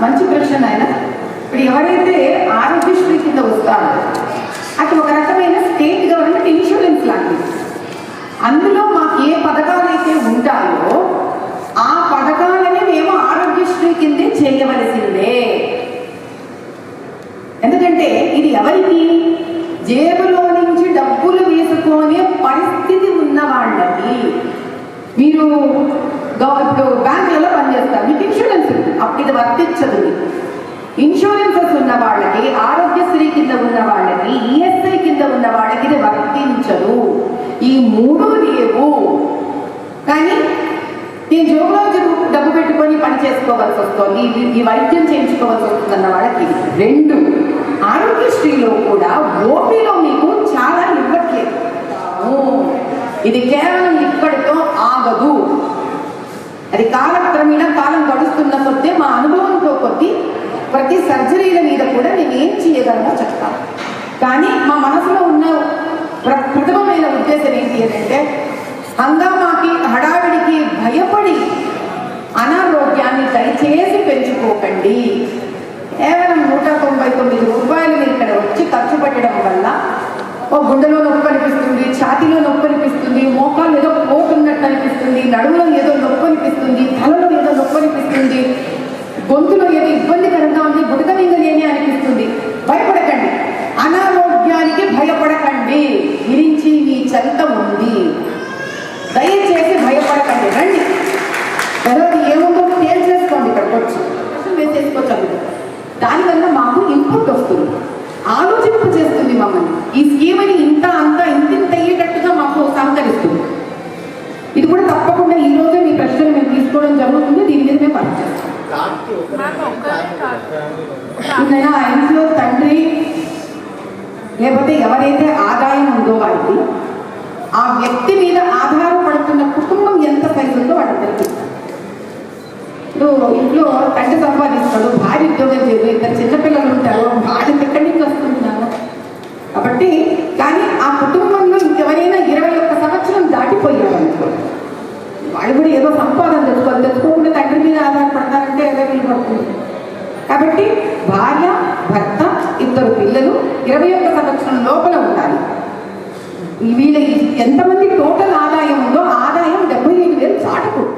మంచి ప్రశ్న ఆయన. ఇప్పుడు ఎవరైతే ఆరోగ్యశ్రీ కింద వస్తారో అది ఒక రకమైన స్టేట్ గవర్నమెంట్ ఇన్సూరెన్స్ లాంటిది. అందులో మాకు ఏ పథకాలు అయితే ఉంటాయో ఆ పథకాలని మేము ఆరోగ్యశ్రీ కిందే చేయవలసిందే. ఎందుకంటే ఇది ఎవరికి? జేబులో నుంచి డబ్బులు వేసుకునే పరిస్థితి ఉన్న వాళ్ళకి. మీరు ఇప్పుడు బ్యాంకులలో పనిచేస్తారు, మీకు ఇన్సూరెన్స్ ఉంది, అప్పుడు ఇది వర్తించదు. ఇన్సూరెన్సెస్ ఉన్న వాళ్ళకి, ఆరోగ్యశ్రీ కింద ఉన్న వాళ్ళకి, ఈఎస్ఐ కింద ఉన్న వాళ్ళకి ఇది వర్తించదు. ఈ మూడు లేవు. కానీ నేను జోబులో డబ్బు పెట్టుకొని పని చేసుకోవాల్సి వస్తుంది, ఈ వైద్యం చేయించుకోవాల్సి వస్తుంది అన్న వాళ్ళకి రెండు. ఆరోగ్యశ్రీలో కూడా ఓపీలో మీకు చాలా ఇవ్వట్లేదు. ఇది కేవలం ఇప్పటితో ఆగదు. అది కాలక్రమేణా కాలం గడుస్తున్న కొద్దీ మా అనుభవంతో కొద్దీ ప్రతి సర్జరీల మీద కూడా నేను ఏం చేయగలనో చెప్తాను. కానీ మా మనసులో ఉన్న ప్రథమమైన ఉద్దేశం ఏంటి అంటే, హంగామాకి హడావిడికి భయపడి అనారోగ్యాన్ని దయచేసి పెంచుకోకండి. కేవలం 199 రూపాయలు ఇక్కడ వచ్చి ఖర్చు పెట్టడం వల్ల ఓ గుండెలో నొప్పి అనిపిస్తుంది, ఛాతీలో నొప్పి అనిపిస్తుంది, మోకాలు ఏదో పోతున్నట్టు అనిపిస్తుంది, నడుములో ఏదో నొప్పి అనిపిస్తుంది, తలలో ఏదో నొప్పి అనిపిస్తుంది, గొంతులో ఏదో ఇబ్బందికరంగా ఉంది, బుడకలింగలేని అనిపిస్తుంది. భయపడకండి, అనారోగ్యానికి భయపడకండి. గురించి మీ చెంత ఉంది, దయచేసి భయపడకండి. రండి, తర్వాత ఏముందో తేల్చేసుకోండి. ఇక్కడికి వచ్చి వేసేసుకోవచ్చు. దానివల్ల మాకు ఇన్పుట్ వస్తుంది, ఆలోచింపు చేస్తుంది మమ్మల్ని. ఈ స్కీమ్ని ఇంత అంతా ఇంత అయ్యేటట్టుగా మాకు సహకరిస్తుంది. ఇది కూడా తప్పకుండా ఈ రోజే మీ ప్రశ్నలు మేము తీసుకోవడం జరుగుతుంది. దీని మీద మేము పనిచేస్తాం. ఆ ఇంట్లో తండ్రి లేకపోతే ఎవరైతే ఆదాయం ఉందో వారికి, ఆ వ్యక్తి మీద ఆధారపడుతున్న కుటుంబం ఎంత సైజు ఉందో వాళ్ళకి తెలిపిస్తారు. ఇప్పుడు ఇంట్లో తండ్రి సంపాదిస్తాడు, భార్య ఉద్యోగం చేయదు, ఇద్దరు చిన్నపిల్లలు ఉంటారు, భార్య ఎక్కడి నుంచి వస్తుంటున్నారు కాబట్టి. కానీ ఆ కుటుంబంలో ఇంకెవరైనా 21 సంవత్సరం దాటిపోయారనుకో, వాళ్ళు కూడా ఏదో సంపాదన తెచ్చుకోకుండా తండ్రి మీద ఆధారపడతారంటే ఏదో వీలు పడుతుంది. కాబట్టి భార్య, భర్త, 2 పిల్లలు 21 సంవత్సరం లోపల ఉండాలి. వీళ్ళ ఎంతమంది టోటల్ ఆదాయం ఉందో ఆదాయం 75,000 చాటకూడదు.